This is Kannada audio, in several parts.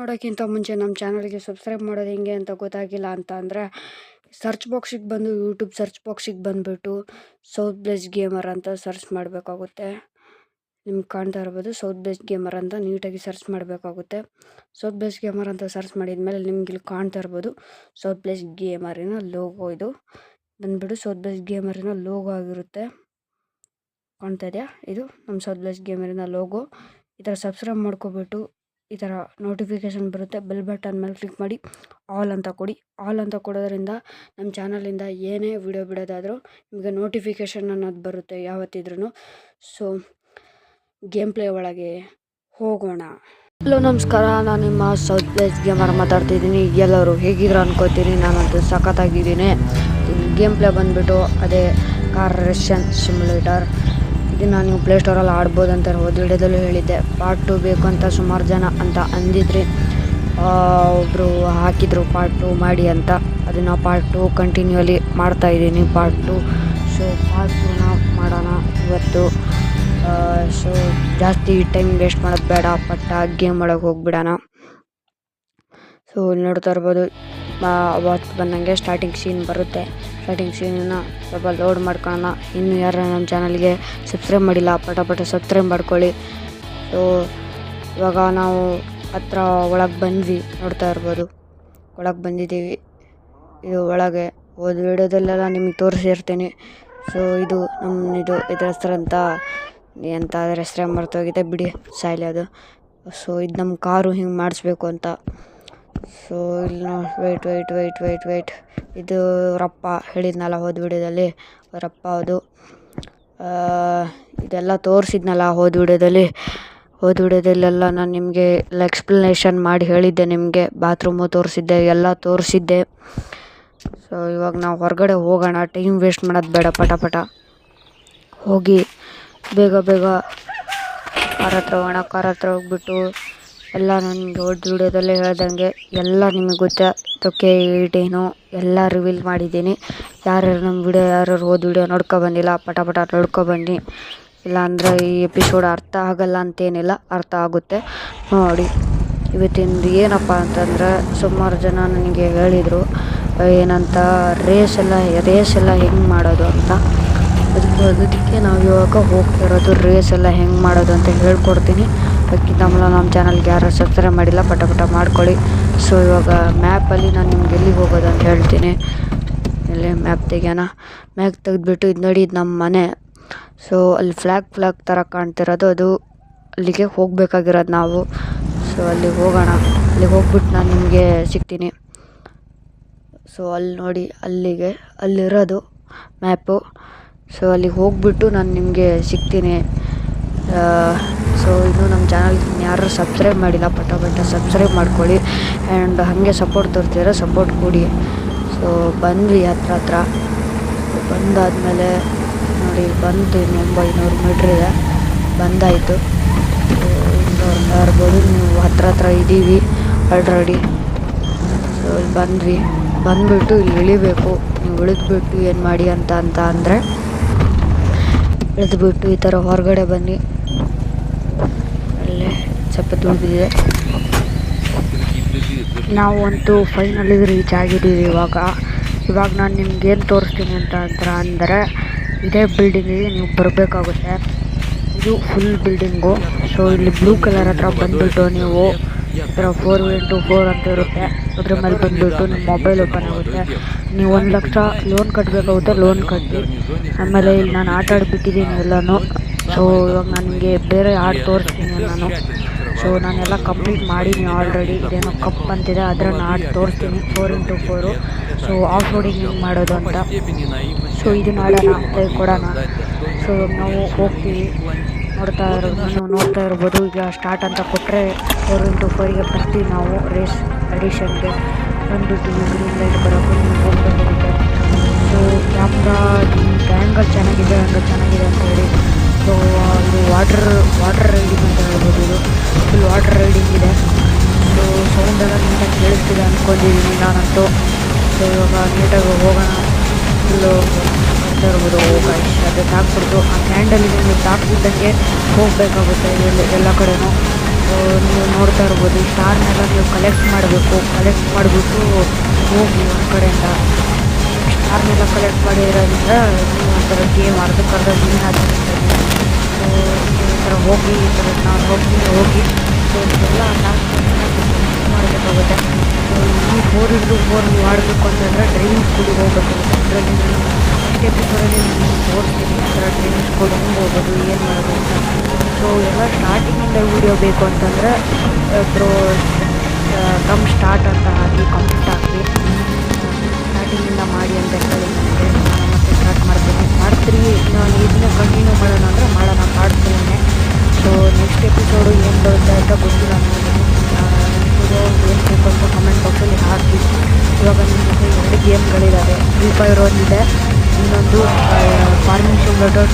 ನೋಡೋಕ್ಕಿಂತ ಮುಂಚೆ ನಮ್ಮ ಚಾನಲ್ಗೆ ಸಬ್ಸ್ಕ್ರೈಬ್ ಮಾಡೋದು ಹೆಂಗೆ ಅಂತ ಗೊತ್ತಾಗಿಲ್ಲ ಅಂತ ಅಂದರೆ ಸರ್ಚ್ ಬಾಕ್ಸಿಗೆ ಬಂದು ಯೂಟ್ಯೂಬ್ ಸರ್ಚ್ ಬಾಕ್ಸಿಗೆ ಬಂದುಬಿಟ್ಟು ಸೌತ್ ಬ್ಲೇಸ್ ಗೇಮರ್ ಅಂತ ಸರ್ಚ್ ಮಾಡಬೇಕಾಗುತ್ತೆ. ನಿಮ್ಗೆ ಕಾಣ್ತಾ ಇರ್ಬೋದು ಸೌತ್ ಬ್ಲೇಸ್ ಗೇಮರ್ ಅಂತ ನೀಟಾಗಿ ಸರ್ಚ್ ಮಾಡಬೇಕಾಗುತ್ತೆ. ಸೌತ್ ಬ್ಲೇಸ್ ಗೇಮರ್ ಅಂತ ಸರ್ಚ್ ಮಾಡಿದ್ಮೇಲೆ ನಿಮ್ಗೆ ಇಲ್ಲಿ ಕಾಣ್ತಾ ಇರ್ಬೋದು ಸೌತ್ ಬ್ಲೇಸ್ ಗೇಮರಿನ ಲೋಗೋ ಇದು ಬಂದುಬಿಟ್ಟು ಸೌತ್ ಬ್ಲೇಸ್ ಗೇಮರಿನ ಲೋಗೋ ಆಗಿರುತ್ತೆ. ಕಾಣ್ತಾ ಇದೆಯಾ? ಇದು ನಮ್ಮ ಸೌತ್ ಬ್ಲೇಸ್ ಗೇಮರಿನ ಲೋಗೋ. ಈ ಥರ ಸಬ್ಸ್ಕ್ರೈಬ್ ಮಾಡ್ಕೊಬಿಟ್ಟು ಈ ಥರ ನೋಟಿಫಿಕೇಷನ್ ಬರುತ್ತೆ, ಬೆಲ್ ಬಟನ್ ಮೇಲೆ ಕ್ಲಿಕ್ ಮಾಡಿ ಆಲ್ ಅಂತ ಕೊಡಿ. ಆಲ್ ಅಂತ ಕೊಡೋದ್ರಿಂದ ನಮ್ಮ ಚಾನಲಿಂದ ಏನೇ ವಿಡಿಯೋ ಬಿಡೋದಾದರೂ ನಿಮಗೆ ನೋಟಿಫಿಕೇಷನ್ ಅನ್ನೋದು ಬರುತ್ತೆ ಯಾವತ್ತಿದ್ರೂ. ಸೊ ಗೇಮ್ ಪ್ಲೇ ಒಳಗೆ ಹೋಗೋಣ. ಹಲೋ ನಮಸ್ಕಾರ, ನಾನು ನಿಮ್ಮ ಸೌತ್ ಬ್ಲೇಸ್ ಗೇಮರ್ ಮಾತಾಡ್ತಿದ್ದೀನಿ. ಎಲ್ಲರೂ ಹೇಗಿದ್ರು ಅನ್ಕೋತೀನಿ, ನಾನಂತೂ ಸಖತ್ತಾಗಿದ್ದೀನಿ. ಗೇಮ್ ಪ್ಲೇ ಬಂದುಬಿಟ್ಟು ಅದೇ ಕಾರ್ ರೇಷನ್ ಸಿಮ್ಯುಲೇಟರ್. ಇದನ್ನು ನೀವು ಪ್ಲೇಸ್ಟೋರಲ್ಲಿ ಆಡ್ಬೋದು ಅಂತ ಹೋದ ವಿಡಿಯೋದಲ್ಲೂ ಹೇಳಿದ್ದೆ. ಪಾರ್ಟ್ 2 ಬೇಕು ಅಂತ ಸುಮಾರು ಜನ ಅಂತ ಅಂದಿದ್ರಿ. ಒಬ್ಬರು ಹಾಕಿದರು ಪಾರ್ಟ್ 2 ಮಾಡಿ ಅಂತ. ಅದನ್ನು ಪಾರ್ಟ್ 2 ಕಂಟಿನ್ಯೂಲಿ ಮಾಡ್ತಾಯಿದ್ದೀನಿ ಪಾರ್ಟ್ 2. ಸೊ ಪಾರ್ಟ್ 2ನ ಮಾಡೋಣ ಇವತ್ತು. ಸೊ ಜಾಸ್ತಿ ಟೈಮ್ ವೇಸ್ಟ್ ಮಾಡೋದು ಬೇಡ, ಪಟ್ಟ ಗೇಮ್ ಒಳಗೆ ಹೋಗಿಬಿಡೋಣ. ಸೊ ನೋಡ್ತಾ ಇರ್ಬೋದು ಅವತ್ತು ಬಂದಂಗೆ ಸ್ಟಾರ್ಟಿಂಗ್ ಸೀನ್ ಬರುತ್ತೆ. ಸ್ಟಾರ್ಟಿಂಗ್ ಸೀನನ್ನು ಸ್ವಲ್ಪ ಲೋಡ್ ಮಾಡ್ಕೊಳ್ಳೋಣ. ಇನ್ನು ಯಾರು ನಮ್ಮ ಚಾನಲ್ಗೆ ಸಬ್ಸ್ಕ್ರೈಬ್ ಮಾಡಿಲ್ಲ ಪಟ ಸಬ್ಸ್ಕ್ರೈಬ್ ಮಾಡ್ಕೊಳ್ಳಿ. ಸೊ ಇವಾಗ ನಾವು ಹತ್ರ ಒಳಗೆ ಬಂದ್ವಿ, ನೋಡ್ತಾ ಇರ್ಬೋದು ಒಳಗೆ ಬಂದಿದ್ದೀವಿ. ಇದು ಒಳಗೆ ಹೋದ ವಿಡಿಯೋದಲ್ಲೆಲ್ಲ ನಿಮಗೆ ತೋರಿಸಿರ್ತೀನಿ. ಸೊ ಇದು ಇದ್ರ ಹೆಸ್ರಂತ ಎಂತ ಅದ್ರ ಹೆಸ್ರೇ ಮರ್ತೋಗಿದೆ ಬಿಡಿ, ಸಾಯ್ಲಿ ಅದು. ಸೊ ಇದು ನಮ್ಮ ಕಾರು ಹಿಂಗೆ ಮಾಡಿಸ್ಬೇಕು ಅಂತ. ಸೊ ಇಲ್ಲಿ ವೆಯ್ಟ್ ಇದು ಅವರಪ್ಪ ಹೇಳಿದ್ನಲ್ಲ ಹೋದ ವಿಡಿಯೋದಲ್ಲಿ, ಅವರಪ್ಪ ಅದು ಇದೆಲ್ಲ ತೋರಿಸಿದ್ನಲ್ಲ ಹೋದ ವಿಡಿಯೋದಲ್ಲೆಲ್ಲ ನಾನು ನಿಮಗೆ ಎಲ್ಲ ಎಕ್ಸ್ಪ್ಲನೇಷನ್ ಮಾಡಿ ಹೇಳಿದ್ದೆ. ನಿಮಗೆ ಬಾತ್ರೂಮು ತೋರಿಸಿದ್ದೆ, ಎಲ್ಲ ತೋರಿಸಿದ್ದೆ. ಸೊ ಇವಾಗ ನಾವು ಹೊರಗಡೆ ಹೋಗೋಣ, ಟೈಮ್ ವೇಸ್ಟ್ ಮಾಡೋದು ಬೇಡ, ಪಟ ಹೋಗಿ ಬೇಗ ಕಾರ್ ಹತ್ರ ಹೋಗೋಣ. ಕಾರ್ ಹತ್ರ ಹೋಗ್ಬಿಟ್ಟು ಎಲ್ಲ ನನಗೆ ಹೋದ ವಿಡಿಯೋದಲ್ಲೇ ಹೇಳ್ದಂಗೆ ಎಲ್ಲ ನಿಮಗೆ ಗೊತ್ತಕ್ಕೆ ಏನು ಎಲ್ಲ ರಿವೀಲ್ ಮಾಡಿದ್ದೀನಿ. ಯಾರ್ಯಾರು ನಮ್ಮ ವಿಡಿಯೋ ಹೋದ ವಿಡಿಯೋ ನೋಡ್ಕೊಬಂದಿಲ್ಲ ಪಟ ನೋಡ್ಕೊಬನ್ನಿ. ಇಲ್ಲ ಅಂದರೆ ಈ ಎಪಿಸೋಡ್ ಅರ್ಥ ಆಗಲ್ಲ ಅಂತೇನಿಲ್ಲ, ಅರ್ಥ ಆಗುತ್ತೆ ನೋಡಿ. ಇವತ್ತಿಂದು ಏನಪ್ಪ ಅಂತಂದರೆ ಸುಮಾರು ಜನ ನನಗೆ ಹೇಳಿದರು ಏನಂತ ರೇಸ್ ಎಲ್ಲ ಹೆಂಗೆ ಮಾಡೋದು ಅಂತ. ಅದಕ್ಕೆ ನಾವು ಇವಾಗ ಹೋಗ್ತಿರೋದು ರೇಸ್ ಎಲ್ಲ ಹೆಂಗೆ ಮಾಡೋದು ಅಂತ ಹೇಳ್ಕೊಡ್ತೀನಿ. ಅದಕ್ಕಿಂತ ಮೊದಲು ನಮ್ಮ ಚಾನಲ್ಗೆ ಯಾರು ಸಬ್ಸ್ಕ್ರೈಬ್ ಮಾಡಿಲ್ಲ ಪಟ ಮಾಡ್ಕೊಳ್ಳಿ. ಸೊ ಇವಾಗ ಮ್ಯಾಪಲ್ಲಿ ನಾನು ನಿಮ್ಗೆ ಎಲ್ಲಿಗೆ ಹೋಗೋದು ಅಂತ ಹೇಳ್ತೀನಿ. ಇಲ್ಲಿ ಮ್ಯಾಪ್ ತೆಗಿಯೋಣ. ಮ್ಯಾಪ್ ತೆಗೆದ್ಬಿಟ್ಟು ಇದು ನೋಡಿ, ಇದು ನಮ್ಮ ಮನೆ. ಸೊ ಅಲ್ಲಿ ಫ್ಲ್ಯಾಗ್ ಥರ ಕಾಣ್ತಿರೋದು, ಅದು ಅಲ್ಲಿಗೆ ಹೋಗಬೇಕಾಗಿರೋದು ನಾವು. ಸೊ ಅಲ್ಲಿಗೆ ಹೋಗೋಣ. ಅಲ್ಲಿಗೆ ಹೋಗ್ಬಿಟ್ಟು ನಾನು ನಿಮಗೆ ಸಿಗ್ತೀನಿ. ಸೊ ಅಲ್ಲಿ ನೋಡಿ, ಅಲ್ಲಿರೋದು ಮ್ಯಾಪು. ಸೊ ಅಲ್ಲಿಗೆ ಹೋಗ್ಬಿಟ್ಟು ನಾನು ನಿಮಗೆ ಸಿಗ್ತೀನಿ. ಸೊ ಇದು ನಮ್ಮ ಚಾನಲ್ಗೆ ಯಾರು ಸಬ್ಸ್ಕ್ರೈಬ್ ಮಾಡಿಲ್ಲ ಪಟ ಸಬ್ಸ್ಕ್ರೈಬ್ ಮಾಡ್ಕೊಳ್ಳಿ. ಆ್ಯಂಡ್ ಹಾಗೆ ಸಪೋರ್ಟ್ ತೋರ್ತಿದ್ರೆ ಸಪೋರ್ಟ್ ಕೊಡಿ. ಸೊ ಬಂದ್ವಿ ಹತ್ರ ಬಂದಾದಮೇಲೆ ನೋಡಿ, ಬಂದು 900 ಮೀಟ್ರ್ ಇದೆ, ಬಂದಾಯಿತು. ಇರ್ಬೋದು ನೀವು ಹತ್ರ ಇದ್ದೀವಿ ಆಲ್ರೆಡಿ. ಸೊ ಇಲ್ಲಿ ಬಂದುಬಿಟ್ಟು ಇಲ್ಲಿ ಇಳಿಬೇಕು. ನೀವು ಇಳಿದ್ಬಿಟ್ಟು ಏನು ಮಾಡಿ ಅಂತ ಅಂದರೆ ಇಳಿದ್ಬಿಟ್ಟು ಈ ಥರ ಹೊರಗಡೆ ಬನ್ನಿ. ಅಲ್ಲೇ ಸ್ವಲ್ಪ ದುಡ್ಡಿದೆ. ನಾವು ಅಂತೂ ಫೈನಲಿಗೆ ರೀಚ್ ಆಗಿದ್ದೀವಿ. ಇವಾಗ ನಾನು ನಿಮ್ಗೇನು ತೋರಿಸ್ತೀನಿ ಅಂತ ಅಂದರೆ ಇದೇ ಬಿಲ್ಡಿಂಗಿಗೆ ನೀವು ಬರಬೇಕಾಗುತ್ತೆ. ಇದು ಫುಲ್ ಬಿಲ್ಡಿಂಗು. ಸೊ ಇಲ್ಲಿ ಬ್ಲೂ ಕಲರ್ ಹತ್ರ ಬಂದುಬಿಟ್ಟು ನೀವು ಈ ಥರ 4x4 ಅಂತ ಇರುತ್ತೆ, ಅದ್ರ ಮೇಲೆ ಬಂದುಬಿಟ್ಟು ನಿಮ್ಮ ಮೊಬೈಲ್ ಓಪನ್ ಆಗುತ್ತೆ. ನೀವು 1 ಲಕ್ಷ ಲೋನ್ ಕಟ್ಟಬೇಕಾಗುತ್ತೆ, ಲೋನ್ ಕಟ್ಟಿ ಆಮೇಲೆ ಇಲ್ಲಿ ನಾನು ಆಟ ಆಡಿಬಿಟ್ಟಿದ್ದೀನಿ ಎಲ್ಲನೂ. ಸೊ ಇವಾಗ ನನಗೆ ಬೇರೆ ಆಟ ತೋರಿಸ್ತೀನಿ ನಾನು. ಸೊ ನಾನೆಲ್ಲ ಕಂಪ್ಲೀಟ್ ಮಾಡೀನಿ ಆಲ್ರೆಡಿ. ಇದೇನೋ ಕಪ್ ಅಂತಿದೆ, ಅದನ್ನು ಆಟ ತೋರಿಸ್ತೀನಿ 4x4. ಸೊ ಆಫ್ ರೋಡಿಂಗ್ ಹೆಂಗೆ ಮಾಡೋದು ಅಂತ. ಸೊ ಇದನ್ನು ಆಡೋಣ ಪ್ಲೇ ಕೊಡೋಣ. ಸೊ ನಾವು ಹೋಗ್ತೀವಿ. ನೋಡ್ತಾ ಇರ್ಬೋದು ಈಗ ಸ್ಟಾರ್ಟ್ ಅಂತ ಕೊಟ್ಟರೆ 4x4ಗೆ ಬರ್ತೀವಿ ನಾವು ರೇಸ್ ಅಡಿಷನ್ಗೆ. ಬಂದುಬಿಟ್ಟು ಗ್ರೀನ್ ಲೈಟ್ ಬರೋಕ್ಕೆ ನೀವು ಹೋಗಬೇಕಾಗುತ್ತೆ. ಸೊ ಕ್ಯಾಮ್ರಾ ಆ್ಯಂಗಲ್ ಚೆನ್ನಾಗಿದೆ ಅಂತ ಹೇಳಿ. ಸೊ ಇದು ವಾಟರ್ ರೈಡಿಂಗ್ ಅಂತ ಹೇಳ್ಬೋದು. ಇದು ಫುಲ್ ವಾಟರ್ ರೈಡಿಂಗ್ ಇದೆ. ಸೊ ಸೌಂಡೆಲ್ಲ ನೀಟಾಗಿ ಕೇಳಿಸ್ತಿದೆ ಅಂದ್ಕೊಂಡಿದ್ದೀನಿ ನಾನಂತೂ. ಸೊ ಇವಾಗ ನೀಟಾಗಿ ಹೋಗೋಣ. ಫುಲ್ಲು ನೋಡ್ತಾ ಇರ್ಬೋದು. ಅದಕ್ಕೆ ಹಾಕ್ಬಿಡ್ತು ಆ ಕ್ಯಾಂಡಲಿಗೆ ನೀವು ತಾಕ್ಬಿಟ್ಟಂಗೆ ಹೋಗಬೇಕಾಗುತ್ತೆ ಎಲ್ಲ ಕಡೆನೂ. ನೀವು ನೋಡ್ತಾ ಇರ್ಬೋದು ಸ್ಟಾರ್ನೆಲ್ಲ ನೀವು ಕಲೆಕ್ಟ್ ಮಾಡಬೇಕು. ಕಲೆಕ್ಟ್ ಮಾಡಿಬಿಟ್ಟು ಹೋಗಿ ಒಂದು ಕಡೆಯಿಂದ ಸ್ಟಾರ್ನೆಲ್ಲ ಕಲೆಕ್ಟ್ ಮಾಡಿರೋದ್ರಿಂದ ನೀವು ಒಂಥರ ಗೇಮ್ ಅರ್ಧಕ್ಕರ್ಧ ವಿನ್ ಆಗಿರ್ತದೆ. ಸೊ ನೀವು ಈ ಥರ ಹೋಗಿ ಈ ಥರ ನಾನು ಹೋಗಿ ಸೊ ಇದೆಲ್ಲ ಟಾಸ್ಕ್ ಮಾಡಬೇಕಾಗುತ್ತೆ. ಈ 4x4 ನೀವು ಆಡಬೇಕು ಅಂತಂದರೆ ಡ್ರೈವಿಂಗ್ ಸ್ಕೂಲಿಗೆ ಹೋಗ್ಬೇಕಾಗುತ್ತೆ. ಅದರಲ್ಲಿ ನೆಕ್ಸ್ಟ್ ಎಪಿಸೋಡಲ್ಲಿ ನೀವು ತೋರಿಸ್ತೀನಿ ಈ ಥರ ಡ್ರೈವಿಂಗ್ ಸ್ಕೂಲ್ ಹೆಂಗೆ ಹೋಗೋದು ಏನು ಮಾಡೋದು ಅಂತ. ಸೊ ಎಲ್ಲ ಸ್ಟಾರ್ಟಿಂಗಿಂದ ವೀಡಿಯೋ ಬೇಕು ಅಂತಂದರೆ ಕಮ್ ಸ್ಟಾರ್ಟ್ ಅಂತ ಹಾಕಿ ಕಂಪ್ಲೀಟ್ ಹಾಕಿ ಸ್ಟಾರ್ಟಿಂಗಿಂದ ಮಾಡಿ ಅಂತ ಹೇಳಿ ನನಗೆ ನಾನು ಮತ್ತೆ ಸ್ಟಾರ್ಟ್ ಮಾಡ್ತೀನಿ. ನಾನು ಇದನ್ನ ಕಂಟಿನ್ಯೂ ಮಾಡೋಣ ಅಂದರೆ ಮಾಡ್ತೀನಿ. ಸೊ ನೆಕ್ಸ್ಟ್ ಎಪಿಸೋಡು ಏನು ಬರುತ್ತೆ ಅಂತ ಗೊತ್ತಿಲ್ಲ ನನಗೆ. ವಿಡಿಯೋ ಏನು ಬೇಕು ಅಂತ ಕಮೆಂಟ್ ಬಾಕ್ಸಲ್ಲಿ ಹಾಕಿ. ಇವಾಗ ನಿಮಗೆ 2 ಗೇಮ್ಗಳಿದ್ದಾವೆ. ಫ್ರೀ ಫೈರ್ ಒಂದಿದೆ, ಇನ್ನೊಂದು ಫಾರ್ಮಿಂಗ್ ಸಿಮ್ಯುಲೇಟರ್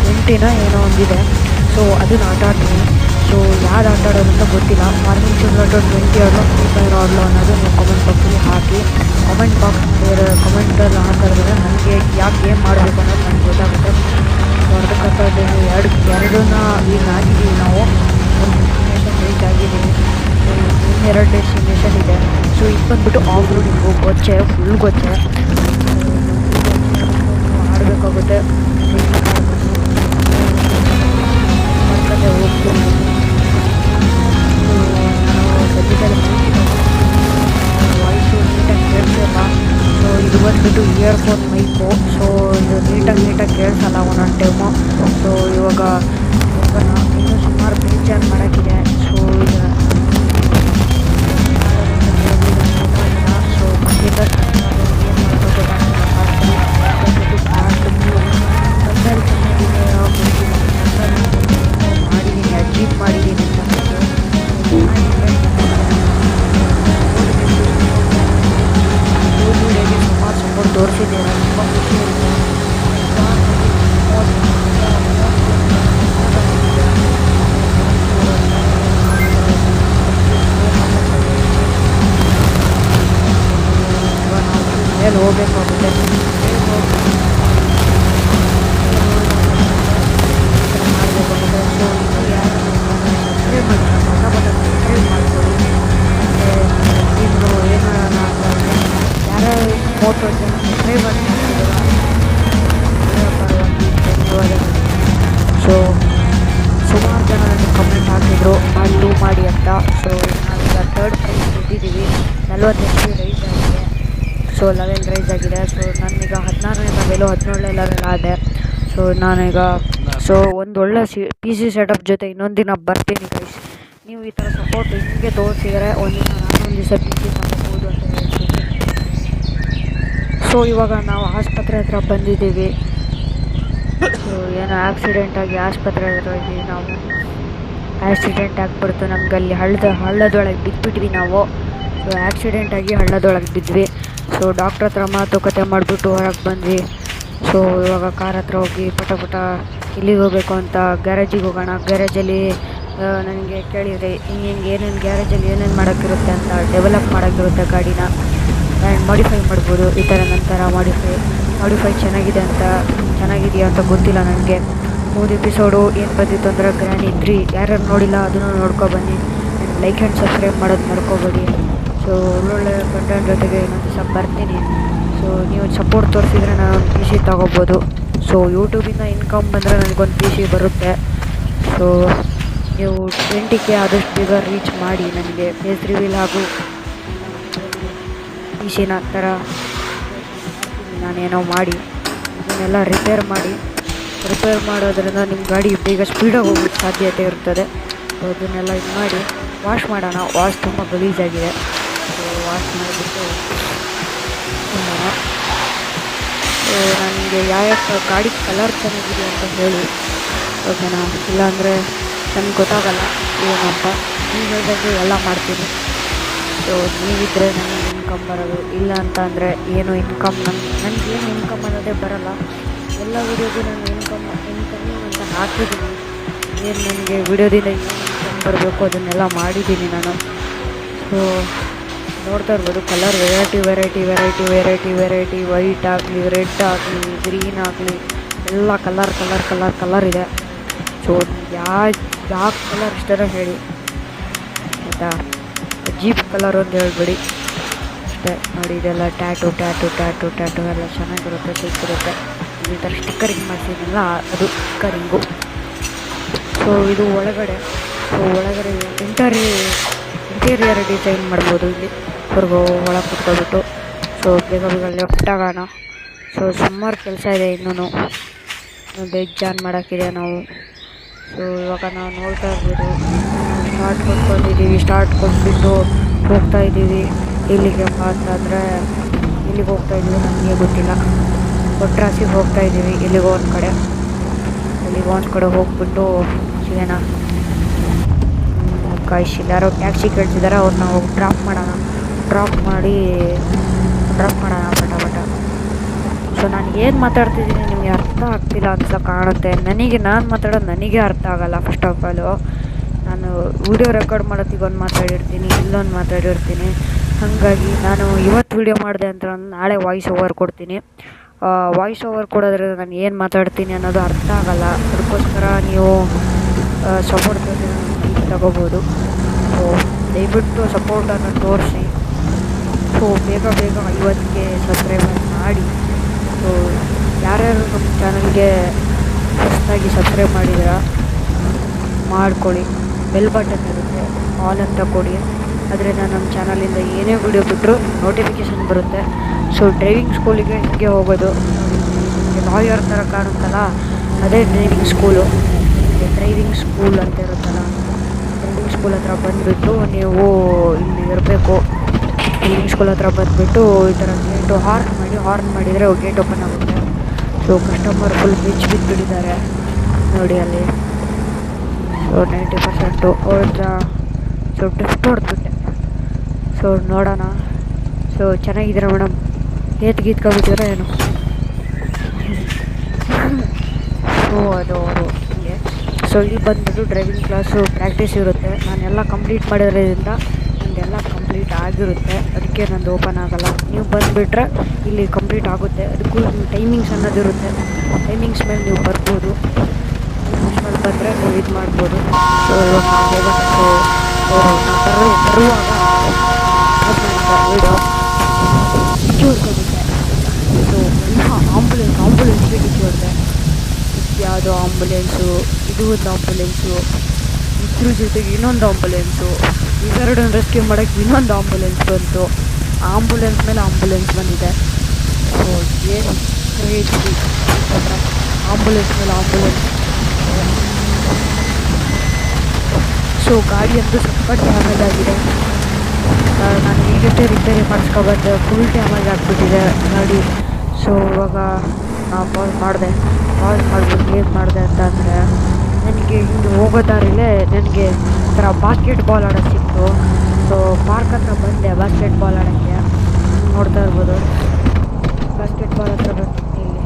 20 ಏನೋ ಒಂದಿದೆ. ಸೊ ಅದನ್ನು ಆಟ ಆಡ್ತೀನಿ. ಸೊ ಯಾರು ಆಟ ಆಡೋದಂತ ಗೊತ್ತಿಲ್ಲ. ಫಾರ್ಮಿಂಗ್ ಸಿಮ್ಯುಲೇಟರ್ 20 ಆಡೋ ಫ್ರೀ ಫೈರ್ ಆಡಲೋ ಅನ್ನೋದು ನೀವು ಕಮೆಂಟ್ ಬಾಕ್ಸಲ್ಲಿ ಹಾಕಿ. ಕಮೆಂಟಲ್ಲಿ ಹಾಕಿದ್ರೆ ನನಗೆ ಯಾವ ಗೇಮ್ ಮಾಡಬೇಕು ಅನ್ನೋದು ನನಗೆ ಗೊತ್ತಾಗುತ್ತೆ. ಅರ್ಧಕ್ಕರ್ಧ ಎರಡನ್ನ ಈಗ ಆಗಿದ್ದೀವಿ ನಾವು. ಒಂದು ಡೆಸ್ಟಿನೇಷನ್ ರೀಚ್ ಆಗಿದ್ದೀವಿ. ಸೊ ಇನ್ನೆರಡು ಡೆಸ್ಟಿನೇಷನ್ ಇದೆ. ಸೊ ಇದು ಬಂದುಬಿಟ್ಟು ಆಫ್ ರೋಡಿಂಗು ಫುಲ್ ಗೊಚ್ಚೆ ಆಡಬೇಕಾಗುತ್ತೆ. ಮಾಡ್ಕೊಂಡೆ ಹೋಗ್ತೀನಿ. ನಾನು ಸದ್ಯದಲ್ಲಿ ವಾಯ್ಸು ನೀಟಾಗಿ ಕೇಳಿಸಲ್ಲ. ಸೊ ಇದು ಬಂದುಬಿಟ್ಟು ಇಯರ್ಫೋನ್ ಮೈಕು. ಸೊ ಇದು ನೀಟಾಗಿ ಕೇಳಿಸಲ್ಲ ಒಂದೊಂದು ಟೈಮು. ಸೊ ಇವಾಗ ಇನ್ನೂ ಸುಮಾರು ಬೇಜಾರು ಮಾಡೋಕ್ಕಿದೆ. ಸೊ ಈಗ ಸೊ ಕಂಪ್ಯೂಟರ್ ಏನು ಮಾಡಬೇಕು ಮಾಡಿದ್ದೀನಿ, ಅಚೀವ್ ಮಾಡಿದ್ದೀನಿ ಅಂತ ಸುಮಾರು ಸಪೋರ್ಟ್ ತೋರಿಸಿದ್ದೀರ. ತುಂಬ ಖುಷಿ ಇದೆ. ಮೇಲೆ ಹೋಗ್ಬೇಕಾಗುತ್ತೆ. ಮಾಡಬೇಕಾಗುತ್ತೆ. ಸೊ ಇನ್ನೂ ಯಾರು ಸಬ್ಸ್ಕ್ರೈಬ್ ಮಾಡಿಲ್ಲ ಸಬ್ಸ್ಕ್ರೈಬ್ ಮಾಡ್ಕೊಳ್ಳಿ. ಮತ್ತು ಇನ್ನು ಏನು ಅಂತಂದರೆ ಯಾರು 30 ಜನ ಸಬ್ಸ್ಕ್ರೈಬ್ ಮಾಡ್ತಿದ್ದೀರ ಪರವಾಗಿ ಧನ್ಯವಾದಗಳು. ಸೊ ಸುಮಾರು ಜನ ನನಗೆ ಕಮೆಂಟ್ ಹಾಕಿದ್ರು ಪಾರ್ಟ್ 2 ಮಾಡಿ ಅಂತ. ಸೊ ನಾವೀಗ 3rd ಪ್ರೈಸ್ ಗೆದ್ದಿದ್ದೀವಿ. 40 ರೈಸ್ ಆಗಿದೆ. ಸೊ ಲೆವೆಲ್ ರೈಸ್ ಆಗಿದೆ. ಸೊ ನಾನೀಗ 16ನೇ ಲೆವೆಲು 17ನೇ ಲೆವೆಲ್ ಆದೆ. ಸೊ ನಾನೀಗ ಒಂದೊಳ್ಳೆ PC ಸೆಟಪ್ ಜೊತೆ ಇನ್ನೊಂದು ದಿನ ಬರ್ತೀನಿ ಗೈಸ್. ನೀವು ಈ ಥರ ಸಪೋರ್ಟ್ ಹಿಂಗೆ ತೋರಿಸಿದರೆ ಒಂದಿನ ನಾನೊಂದು ದಿವಸ PC ತಗೋಬೋದು ಅಂತ ಹೇಳ್ತೀನಿ. ಸೊ ಇವಾಗ ನಾವು ಆಸ್ಪತ್ರೆ ಹತ್ರ ಬಂದಿದ್ದೀವಿ. ಸೊ ಏನೋ ಆಕ್ಸಿಡೆಂಟಾಗಿ ಆಸ್ಪತ್ರೆ ಹತ್ರ ಇದ್ದೀವಿ ನಾವು. ಆಕ್ಸಿಡೆಂಟ್ ಆಗಿಬಿಡ್ತು ನಮ್ಗೆ ಅಲ್ಲಿ ಹಳ್ಳದೊಳಗೆ ಬಿದ್ದುಬಿಟ್ವಿ ನಾವು. ಸೊ ಆಕ್ಸಿಡೆಂಟಾಗಿ ಹಳ್ಳದೊಳಗೆ ಬಿದ್ವಿ. ಸೊ ಡಾಕ್ಟ್ರ್ ಹತ್ರ ಮಾತುಕತೆ ಮಾಡಿಬಿಟ್ಟು ಹೊರಗೆ ಬಂದ್ವಿ. ಸೊ ಇವಾಗ ಕಾರ್ ಹತ್ರ ಹೋಗಿ ಪಟ ಇಲ್ಲಿಗೆ ಹೋಗಬೇಕು ಅಂತ ಗ್ಯಾರೇಜಿಗೆ ಹೋಗೋಣ. ಗ್ಯಾರೇಜಲ್ಲಿ ನನಗೆ ಕೇಳಿದರೆ ಏನೇನು ಗ್ಯಾರೇಜಲ್ಲಿ ಏನೇನು ಮಾಡೋಕ್ಕಿರುತ್ತೆ ಅಂತ. ಡೆವಲಪ್ ಮಾಡೋಕ್ಕಿರುತ್ತೆ ಗಾಡಿನ ಆ್ಯಂಡ್ ಮಾಡಿಫೈ ಮಾಡ್ಬೋದು. ಈ ಥರ ನಂತರ ಮಾಡಿಫೈ ಚೆನ್ನಾಗಿದೆಯಾ ಅಂತ ಗೊತ್ತಿಲ್ಲ ನನಗೆ. 3 ಎಪಿಸೋಡು ಏನು ಬಂದಿತ್ತು ಅಂದರೆ ಗ್ರ್ಯಾನಿ 3 ಯಾರು ನೋಡಿಲ್ಲ ಅದನ್ನು ನೋಡ್ಕೊಬನ್ನಿ. ಲೈಕ್ ಆ್ಯಂಡ್ ಸಬ್ಸ್ಕ್ರೈಬ್ ಮಾಡೋದು ಮರ್ಕೋಬೇಡಿ. ಸೊ ಒಳ್ಳೊಳ್ಳೆ ಕಂಟೆಂಟ್ ಜೊತೆಗೆ ಇನ್ನೊಂದು ದಿವಸ ಬರ್ತೀನಿ. ಸೊ ನೀವು ಸಪೋರ್ಟ್ ತೋರಿಸಿದ್ರೆ ನಾನು ಒಂದು PC ತೊಗೋಬೋದು. ಸೊ ಯೂಟ್ಯೂಬಿಂದ ಇನ್ಕಮ್ ಬಂದರೆ ನನಗೊಂದು PC ಬರುತ್ತೆ. ಸೊ ನೀವು 20K ಆದಷ್ಟು ಬೇಗ ರೀಚ್ ಮಾಡಿ ನನಗೆ ಫೇಸ್ ರಿವೀಲ್ ಹಾಗೂ PC ಥರ ನಾನೇನೋ ಮಾಡಿ ಇದನ್ನೆಲ್ಲ ರಿಪೇರ್ ಮಾಡೋದ್ರಿಂದ ನಿಮ್ಮ ಗಾಡಿ ಬೇಗ ಸ್ಪೀಡಾಗಿ ಹೋಗೋಕ್ಕೆ ಸಾಧ್ಯತೆ ಇರ್ತದೆ. ಸೊ ಅದನ್ನೆಲ್ಲ ಇದು ಮಾಡಿ ವಾಶ್ ಮಾಡೋಣ. ವಾಶ್ ತುಂಬ ಗಲೀಜಾಗಿದೆ. ಸೊ ವಾಶ್ ಮಾಡಿಬಿಟ್ಟು ನನಗೆ ಯಾವ ಗಾಡಿ ಕಲರ್ ಚೆನ್ನಾಗಿದೆ ಅಂತ ಹೇಳಿ ಓಕೆನಾ. ಇಲ್ಲಾಂದರೆ ನನಗೆ ಗೊತ್ತಾಗಲ್ಲ ಏನಂತ. ನೀವು ಹೇಳಿದಂಗೆ ಎಲ್ಲ ಮಾಡ್ತೀನಿ. ಸೊ ನೀವಿದ್ದರೆ ನನಗೆ ಇನ್ಕಮ್ ಬರೋದು. ಇಲ್ಲ ಅಂತ ಅಂದರೆ ಏನು ಇನ್ಕಮ್ ನನಗೇನು ಇನ್ಕಮ್ ಅನ್ನೋದೇ ಬರೋಲ್ಲ. ಎಲ್ಲ ವೀಡಿಯೋಗೂ ನಾನು ಇನ್ಕಮಿಂಗ್ ಅಂತ ಹಾಕಿದ್ದೀನಿ. ಏನು ನನಗೆ ವೀಡಿಯೋದಿಂದ ಏನು ಇನ್ಕಮ್ ಬರಬೇಕು ಅದನ್ನೆಲ್ಲ ಮಾಡಿದ್ದೀನಿ ನಾನು. ಸೊ ನೋಡ್ತಾ ಇರ್ಬೋದು ಕಲರ್ ವೆರೈಟಿ ವೈಟ್ ಆಗಲಿ, ರೆಡ್ ಆಗಲಿ, ಗ್ರೀನ್ ಆಗಲಿ ಎಲ್ಲ ಕಲರ್ ಇದೆ. ಸೊ ಯಾವ ಕಲರ್ ಇಷ್ಟನೋ ಹೇಳಿ ಆಯಿತಾ. ಜೀಪ್ ಕಲರ್ ಒಂದು ಹೇಳ್ಬೇಡಿ ಅಷ್ಟೇ. ನೋಡಿ ಇದೆಲ್ಲ ಟ್ಯಾಟು ಎಲ್ಲ ಚೆನ್ನಾಗಿರುತ್ತೆ, ಸಿಕ್ಕಿರುತ್ತೆ. ಈ ಥರ ಸ್ಟಿಕ್ಕರಿಂಗ್ ಮಾಡಿಸಿದ್ನಲ್ಲ ಅದು ಸ್ಟಿಕ್ಕರಿಂಗು. ಸೊ ಇದು ಒಳಗಡೆ ಇಂಟೀರಿಯರ್ ಡಿಸೈನ್ ಮಾಡ್ಬೋದು ಇಲ್ಲಿ. ಹೊರಗು ಒಳಗೆ ಕುತ್ಕೊಬಿಟ್ಟು. ಸೊ ಬೇಗ ಲೆಫ್ಟ್ ಆಗೋಣ. ಸೊ ಸುಮಾರು ಕೆಲಸ ಇದೆ ಇನ್ನೂ, ಬೇಜಾನ್ ಮಾಡೋಕ್ಕಿದೆ ನಾವು. ಸೊ ಇವಾಗ ನಾವು ನೋಡ್ತಾ ಇರ್ಬೋದು, ಸ್ಟಾರ್ಟ್ ಕೊಟ್ಬಿಟ್ಟು ಹೋಗ್ತಾ ಇದ್ದೀವಿ. ಇಲ್ಲಿಗೆ ಅಂತಂದರೆ ಇಲ್ಲಿಗೆ ಹೋಗ್ತಾ ಇದ್ದೀವಿ, ನನಗೆ ಗೊತ್ತಿಲ್ಲ. ಒಟ್ರಾಸಿಗೆ ಹೋಗ್ತಾ ಇದ್ದೀವಿ. ಇಲ್ಲಿಗೋ ಒಂದು ಕಡೆ ಹೋಗ್ಬಿಟ್ಟು ಸಿಗೋಣ. ಯಾರೋ ಟ್ಯಾಕ್ಸಿ ಕೇಳ್ತಿದ್ದಾರೆ, ಅವ್ರನ್ನ ಹೋಗಿ ಡ್ರಾಪ್ ಮಾಡೋಣ ಪಟ. ಸೊ ನಾನು ಏನು ಮಾತಾಡ್ತಿದ್ದೀನಿ ನಿಮಗೆ ಅರ್ಥ ಆಗ್ತಿಲ್ಲ ಅಂತ ಕಾಣುತ್ತೆ. ನಾನು ಮಾತಾಡೋದು ನನಗೆ ಅರ್ಥ ಆಗಲ್ಲ. ಫಸ್ಟ್ ಆಫ್ ಆಲು ನಾನು ವಿಡಿಯೋ ರೆಕಾರ್ಡ್ ಮಾಡೋತ್ತಿಗೆ ಒಂದು ಮಾತಾಡಿರ್ತೀನಿ, ಇಲ್ಲೊಂದು ಮಾತಾಡಿರ್ತೀನಿ. ಹಾಗಾಗಿ ನಾನು ಇವತ್ತು ವಿಡಿಯೋ ಮಾಡಿದೆ ಅಂತ ನಾಳೆ ವಾಯ್ಸ್ ಓವರ್ ಕೊಡ್ತೀನಿ. ವಾಯ್ಸ್ ಓವರ್ ಕೊಡೋದ್ರಿಂದ ನಾನು ಏನು ಮಾತಾಡ್ತೀನಿ ಅನ್ನೋದು ಅರ್ಥ ಆಗಲ್ಲ. ಅದಕ್ಕೋಸ್ಕರ ನೀವು ಸಪೋರ್ಟ್ ತಗೋಬೋದು. ಸೊ ದಯವಿಟ್ಟು ಸಪೋರ್ಟನ್ನು ತೋರಿಸಿ. ಸೊ ಬೇಗ 50ಕ್ಕೆ ಸಬ್ಸ್ಕ್ರೈಬರ್ ಮಾಡಿ. ಸೊ ಯಾರ್ಯಾರು ನಮ್ಮ ಚಾನಲ್ಗೆ ಹೊಸದಾಗಿ ಸಬ್ಸ್ಕ್ರೈಬ್ ಮಾಡಿದ್ದೀರಾ ಮಾಡ್ಕೊಳ್ಳಿ. ಬೆಲ್ ಬಟನ್ ಇರುತ್ತೆ, ಆಲ್ ಅಂತ ಕೊಡಿ. ಅದರಿಂದ ನಮ್ಮ ಚಾನಲಿಂದ ಏನೇ ವಿಡಿಯೋ ಬಿಟ್ಟರು ನೋಟಿಫಿಕೇಷನ್ ಬರುತ್ತೆ. ಸೊ ಡ್ರೈವಿಂಗ್ ಸ್ಕೂಲಿಗೆ ಹೀಗೆ ಹೋಗೋದು. ಲಾಯರ್ ಥರ ಕಾಣುತ್ತಲ್ಲ, ಅದೇ ಡ್ರೈವಿಂಗ್ ಸ್ಕೂಲ್ ಅಂತ ಇರುತ್ತಲ್ಲ, ಡ್ರೈವಿಂಗ್ ಸ್ಕೂಲ್ ಹತ್ರ ಬಂದುಬಿಟ್ಟು ನೀವು ಇಲ್ಲಿ ಇರಬೇಕು. ಡ್ರೈವಿಂಗ್ ಸ್ಕೂಲ್ ಹತ್ರ ಬಂದುಬಿಟ್ಟು ಈ ಥರ ಗೇಟು ಹಾರ್ನ್ ಮಾಡಿದರೆ ಗೇಟ್ ಓಪನ್ ಆಗುತ್ತೆ. ಸೊ ಕಸ್ಟಮರ್ ಫುಲ್ ಬಿಟ್ಟಿದ್ದಾರೆ ನೋಡಿ ಅಲ್ಲಿ. ಸೊ 90% ಅವ್ರ ಸೊ ಡ್ರಿಫ್ಟ್ ಹೊಡೆದ್ಬಿಟ್ಟೆ. ಸೊ ನೋಡೋಣ. ಸೊ ಚೆನ್ನಾಗಿದ್ದೀರಾ ಮೇಡಮ್? ಗೀತ್ಕೊಬಿಟ್ಟಿರೋ ಏನು? ಸೊ ಅದು ಅವರು ಹೀಗೆ. ಸೊ ಇಲ್ಲಿ ಬಂದುಬಿಟ್ಟು ಡ್ರೈವಿಂಗ್ ಕ್ಲಾಸು ಪ್ರಾಕ್ಟೀಸ್ ಇರುತ್ತೆ. ನಾನೆಲ್ಲ ಕಂಪ್ಲೀಟ್ ಮಾಡಿರೋದ್ರಿಂದ ನಂದೆಲ್ಲ ಕಂಪ್ಲೀಟ್ ಆಗಿರುತ್ತೆ. ಅದಕ್ಕೆ ನಂದು ಓಪನ್ ಆಗೋಲ್ಲ. ನೀವು ಬಂದುಬಿಟ್ರೆ ಇಲ್ಲಿ ಕಂಪ್ಲೀಟ್ ಆಗುತ್ತೆ. ಅದಕ್ಕೂ ಟೈಮಿಂಗ್ಸ್ ಅನ್ನೋದಿರುತ್ತೆ. ಟೈಮಿಂಗ್ಸ್ ಮೇಲೆ ನೀವು ಬರ್ಬೋದು. ಟೈಮಿಂಗ್ಸ್ ಮೇಲೆ ಬಂದರೆ ನೀವು ಇದು ಮಾಡ್ಬೋದು. ಸೊ ಬರುವಾಗ ವಿಡಿಯೋ ಕಿಚ್ಚಿಡ್ಕೊಬಿಟ್ಟೆ. ಸೊ ಆಂಬುಲೆನ್ಸ್ಗೆ ಕಿಚ್ಚಿಡ್ದೆ. ಯಾವುದೋ ಆಂಬುಲೆನ್ಸು, ಇದು ಒಂದು ಆಂಬುಲೆನ್ಸು, ಇದ್ರ ಜೊತೆಗೆ ಇನ್ನೊಂದು ಆಂಬುಲೆನ್ಸು, ಇವೆರಡನ್ನು ರೆಸ್ಕ್ಯೂ ಮಾಡೋಕ್ಕೆ ಇನ್ನೊಂದು ಆಂಬುಲೆನ್ಸ್ ಬಂತು. ಆಂಬುಲೆನ್ಸ್ ಮೇಲೆ ಆಂಬುಲೆನ್ಸ್ ಬಂದಿದೆ. ಸೊ ಏನು ಕ್ರೇಜಿ ಆಂಬುಲೆನ್ಸ್ ಮೇಲೆ ಆಂಬುಲೆನ್ಸ್. ಸೊ ಗಾಡಿ ಅಂತೂ ಸಖತ್ ಡ್ಯಾಮೇಜ್ ಆಗಿದೆ. ನಾನು ಈಗಷ್ಟೇ ರಿಪೇರಿ ಮಾಡಿಸ್ಕೊಬಂದೆ. ಫುಲ್ ಡ್ಯಾಮೇಜ್ ಆಗಿಬಿಟ್ಟಿದೆ ಗಾಡಿ. ಸೊ ಇವಾಗ ನಾನು ಪಾಸ್ ಮಾಡಿಬಿಟ್ಟು ಏನು ಮಾಡಿದೆ ಅಂತಂದರೆ, ನನಗೆ ಹಿಂಗೆ ಹೋಗೋ ದಾರಿಲೇ ನನಗೆ ಈ ಥರ ಬಾಸ್ಕೆಟ್ಬಾಲ್ ಆಡೋಕ್ಕೆ ಸಿಕ್ತು. ಸೊ ಪಾರ್ಕ್ ಹತ್ರ ಬಂದೆ ಬಾಸ್ಕೆಟ್ಬಾಲ್ ಆಡೋಕ್ಕೆ. ನೋಡ್ತಾ ಇರ್ಬೋದು, ಬಾಸ್ಕೆಟ್ಬಾಲ್ ಹತ್ರ ಬಂದಿದ್ದೀನಿ. ಇಲ್ಲಿ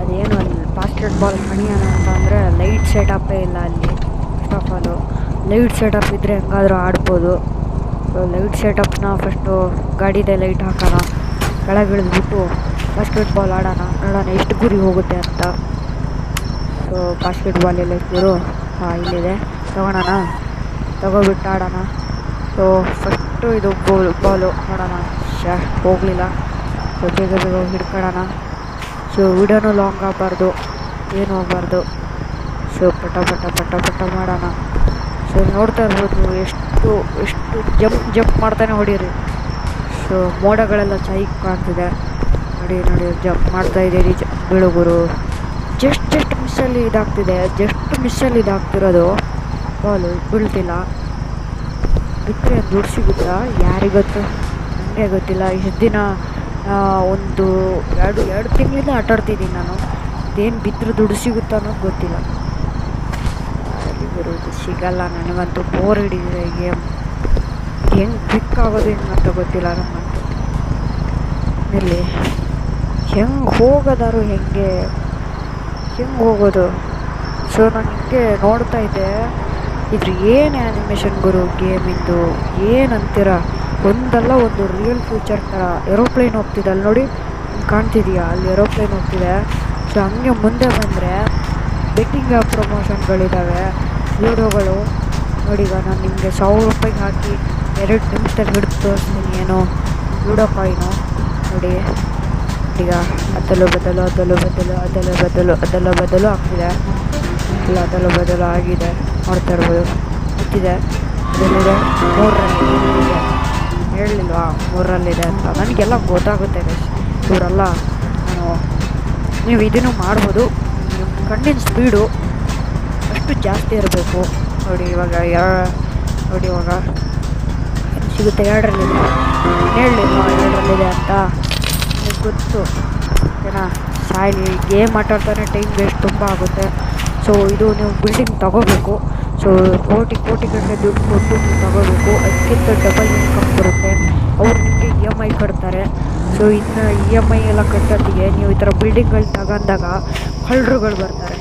ಅದೇನು ಅಲ್ಲಿ ಬಾಸ್ಕೆಟ್ಬಾಲ್ ಕಣಿಯೋಣ ಅಂತಂದರೆ ಲೈಟ್ ಸೆಟಪ್ಪೇ ಇಲ್ಲ ಅಲ್ಲಿ. First of all light setup ಇದ್ದರೆ ಹೆಂಗಾದರೂ ಆಡ್ಬೋದು. ಸೊ ಲೈಟ್ ಸೆಟಪ್ನ ಫಸ್ಟು ಗಾಡಿದೆ ಲೈಟ್ ಹಾಕೋಣ, ಕೆಳಗಿಳಿದ್ಬಿಟ್ಟು ಬಾಸ್ಕೆಟ್ಬಾಲ್ ನೋಡೋಣ ಎಷ್ಟು ಗುರಿ ಹೋಗುತ್ತೆ ಅಂತ. ಸೊ ಬಾಸ್ಕೆಟ್ಬಾಲ್ ಎಲ್ಲ ಇಟ್ಟಿರು, ಇಲ್ಲಿದೆ, ತಗೋಬಿಟ್ಟು ಆಡೋಣ. ಸೊ ಫಸ್ಟು ಇದು ಬಾಲು ನೋಡೋಣ. ಹೋಗಲಿಲ್ಲ. ಸೊ ಬೇಗ ಹಿಡ್ಕೊಳ್ಳೋಣ. ಸೊ ವಿಡಿಯೋನೂ ಲಾಂಗ್ ಆಗಬಾರ್ದು, ಏನು ಹೋಗಬಾರ್ದು. ಸೊ ಪಟ ಮಾಡೋಣ. ಸೊ ನೋಡ್ತಾ ಇರ್ಬೋದು ಎಷ್ಟು ಜಂಪ್ ಮಾಡ್ತಾನೆ ಹೊಡೀರಿ. ಸೊ ಮೋಡಗಳೆಲ್ಲ ಚೆನ್ನಾಗಿ ಕಾಣ್ತಿದೆ ನೋಡಿ. ಜಂಪ್ ಮಾಡ್ತಾ ಇದ್ದೀರಿ ಬೀಳುಗುರು. ಜಸ್ಟ್ ಮಿಸ್ಸಲ್ಲಿ ಇದಾಗ್ತಿರೋದು. ಬಾಲು ಬೀಳ್ತಿಲ್ಲ. ಬಿಟ್ಟರೆ ದುಡ್ಡು ಸಿಗುತ್ತಾ ಯಾರಿಗೊತ್ತು? ನನಗೆ ಗೊತ್ತಿಲ್ಲ. ಇಷ್ಟು ದಿನ ಒಂದು ಎರಡು ತಿಂಗಳಿಂದ ಆಟಾಡ್ತಿದ್ದೀನಿ ನಾನು. ಇದೇನು ಬಿದ್ದರೆ ದುಡ್ಡು ಸಿಗುತ್ತಾ ಅನ್ನೋದು ಗೊತ್ತಿಲ್ಲ. ಬರೋದು ಸಿಗಲ್ಲ. ನನಗಂತೂ ಬೋರ್ ಹಿಡಿದಿದೆ ಗೇಮ್. ಹೆಂಗೆ ಕ್ವಿಕ್ ಆಗೋದು ಹೆಂಗಂತ ಗೊತ್ತಿಲ್ಲ ನಮಗಂತೂ. ಇಲ್ಲಿ ಹೆಂಗೆ ಹೋಗೋದಾರು ಹೆಂಗೆ ಹೋಗೋದು? ಸೊ ನಾನು ಹಿಂಗೆ ನೋಡ್ತಾ ಇದ್ದೆ. ಇದ್ರ ಏನು ಆ್ಯನಿಮೇಷನ್ ಗುರು ಗೇಮಿಂದು, ಏನಂತೀರ? ಒಂದಲ್ಲ ಒಂದು ರಿಯಲ್ ಫ್ಯೂಚರ್ ಥರ ಏರೋಪ್ಲೇನ್ ಹೋಗ್ತಿದೆ ಅಲ್ಲಿ ನೋಡಿ, ಕಾಣ್ತಿದೆಯಾ? ಅಲ್ಲಿ ಏರೋಪ್ಲೇನ್ ಹೋಗ್ತಿದೆ. ಸೊ ಹಂಗೆ ಮುಂದೆ ಬಂದರೆ ಬೆಟ್ಟಿಂಗ್ ಪ್ರಮೋಷನ್ಗಳಿದ್ದಾವೆ. ಲೂಡೋಗಳು ನೋಡಿ. ಈಗ ನಾನು ನಿಮಗೆ 1000 ರೂಪಾಯಿಗೆ ಹಾಕಿ 2 ನಿಮಿಷದಲ್ಲಿ ಹಿಡಿದು ತೋರಿಸ್ತೀನಿ. ಏನು ಲೂಡೋ ಕಾಯಿನು ನೋಡಿ. ಈಗ ಅದಲು ಬದಲು ಆಗ್ತಿದೆ. ಇಲ್ಲ ಬದಲು ಆಗಿದೆ, ನೋಡ್ತಾ ಇರ್ಬೋದು. ಗೊತ್ತಿದೆ ಇದರಲ್ಲಿದೆ 3ರಲ್ಲಿದೆ, ಹೇಳಲಿಲ್ವಾ 3ರಲ್ಲಿದೆ ಅಂತ. ನನಗೆಲ್ಲ ಗೊತ್ತಾಗುತ್ತೆ ಗೈಸ್. ಇವರೆಲ್ಲ ನೀವು ಇದನ್ನು ಮಾಡ್ಬೋದು. ನಿಮ್ಮ ಕಣ್ಣಿನ ಸ್ಪೀಡು ಅಷ್ಟು ಜಾಸ್ತಿ ಇರಬೇಕು ನೋಡಿ. ಇವಾಗ ನೋಡಿ, ಇವಾಗ ಸಿಗುತ್ತೆ 2ರಲ್ಲಿದೆ. ಹೇಳಲಿಲ್ಲ 2ರಲ್ಲಿದೆ ಅಂತ, ನಿಮಗೆ ಗೊತ್ತು ಓಕೆನಾ. ಸಾಯ್ಲಿ, ಗೇಮ್ ಆಟಾಡ್ತಾನೆ ಟೈಮ್ ವೇಸ್ಟ್ ತುಂಬ ಆಗುತ್ತೆ. ಸೊ ಇದು ನೀವು ಬಿಲ್ಡಿಂಗ್ ತಗೋಬೇಕು. ಸೊ ಕೋಟಿ ಗಟ್ಟಲೆ ದುಡ್ಡು ಕೊಟ್ಟು ನೀವು ತಗೋಬೇಕು. ಅದಕ್ಕಿಂತ ಡಬಲ್ ಇನ್ಕಮ್ ಬರುತ್ತೆ. ಅವ್ರು ನಿಮಗೆ EMI ಕಟ್ತಾರೆ. ಸೊ ಇನ್ನು EMI ಎಲ್ಲ ಕಟ್ಟೋತ್ತಿಗೆ ನೀವು ಈ ಥರ ಬಿಲ್ಡಿಂಗ್ಗಳು ತಗೊಂಡಾಗ ಕಳ್ಳರುಗಳು ಬರ್ತಾರೆ.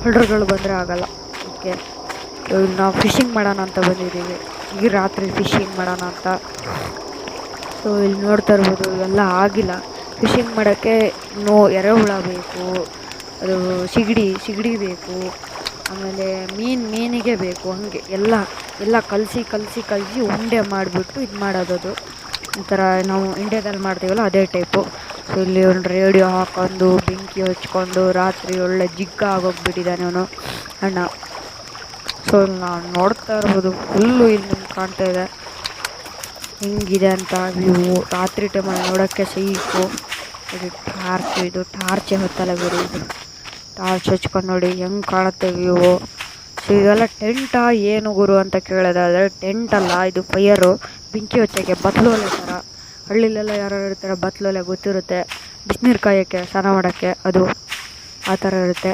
ಕಳ್ಳರುಗಳು ಬಂದರೆ ಆಗಲ್ಲ. ಓಕೆ, ನಾವು ಫಿಶಿಂಗ್ ಮಾಡೋಣ ಅಂತ ಬಂದಿದ್ದೀವಿ. ಈಗ ರಾತ್ರಿ ಫಿಶಿಂಗ್ ಮಾಡೋಣ ಅಂತ. ಸೊ ಇಲ್ಲಿ ನೋಡ್ತಾ ಇರ್ಬೋದು, ಇವೆಲ್ಲ ಆಗಿಲ್ಲ. ಫಿಶಿಂಗ್ ಮಾಡೋಕ್ಕೆ ಎರೆಹುಳ ಬೇಕು, ಅದು ಸಿಗಡಿ ಬೇಕು, ಆಮೇಲೆ ಮೀನಿಗೆ ಬೇಕು. ಹಾಗೆ ಎಲ್ಲ ಕಲಸಿ ಉಂಡೆ ಮಾಡಿಬಿಟ್ಟು ಇದು ಮಾಡೋದದು. ಈ ಥರ ನಾವು ಇಂಡಿಯಾದಲ್ಲಿ ಮಾಡ್ತೀವಲ್ಲ ಅದೇ ಟೈಪು. ಸೊ ಇಲ್ಲಿ ಒಂದು ರೇಡಿಯೋ ಹಾಕೊಂಡು ಬೆಂಕಿ ಹಚ್ಕೊಂಡು ರಾತ್ರಿ ಒಳ್ಳೆ ಜಿಗ್ಗ ಆಗೋಗ್ಬಿಟ್ಟಿದ್ದಾನೆ ಅವನು ಅಣ್ಣ. ಸೊ ನಾವು ನೋಡ್ತಾ ಇರ್ಬೋದು, ಫುಲ್ಲು ಇಲ್ಲಿ ನಿಮ್ಗೆ ಕಾಣ್ತಾ ಇದೆ ಹೆಂಗಿದೆ ಅಂತ ವ್ಯೂ. ರಾತ್ರಿ ಟೈಮಲ್ಲಿ ನೋಡೋಕ್ಕೆ ಸೈಕು. ಇದು ಟಾರ್ಚೇ ಹೊತ್ತಲ್ಲ ಗುರು. ಇದು ಟಾರ್ಚ್ ಹಚ್ಕೊಂಡು ನೋಡಿ ಹೆಂಗೆ ಕಾಣುತ್ತೆ ವ್ಯೂ. ಸೊ ಇದೆಲ್ಲ ಟೆಂಟಾ ಏನು ಗುರು ಅಂತ ಕೇಳೋದಾದರೆ ಟೆಂಟ್ ಅಲ್ಲ, ಇದು ಫೈರು. ಬೆಂಕಿ ಹಚ್ಚೋಕ್ಕೆ ಬತ್ಲೋಲೆ ಥರ. ಹಳ್ಳಿಲೆಲ್ಲ ಯಾರು ಇರ್ತಾರೆ ಬತ್ಲೋಲೆ ಗೊತ್ತಿರುತ್ತೆ, ಬಿಸಿನೀರು ಕಾಯೋಕ್ಕೆ, ಸ್ನಾನ ಮಾಡೋಕ್ಕೆ. ಅದು ಆ ಥರ ಇರುತ್ತೆ.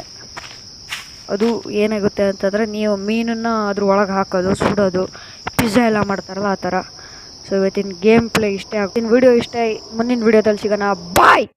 ಅದು ಏನಾಗುತ್ತೆ ಅಂತಂದರೆ ನೀವು ಮೀನನ್ನು ಅದ್ರ ಒಳಗೆ ಹಾಕೋದು, ಸುಡೋದು, ಪಿಜ್ಜಾ ಎಲ್ಲ ಮಾಡ್ತಾರಲ್ಲ ಆ ಥರ. ಸೊ ಇವತ್ತಿನ ಗೇಮ್ ಪ್ಲೇ ಇಷ್ಟೇ. ವಿಡಿಯೋ ಇಷ್ಟ. ಮುಂದಿನ ವಿಡಿಯೋದಲ್ಲಿ ಸಿಗೋಣ. ಬಾಯ್.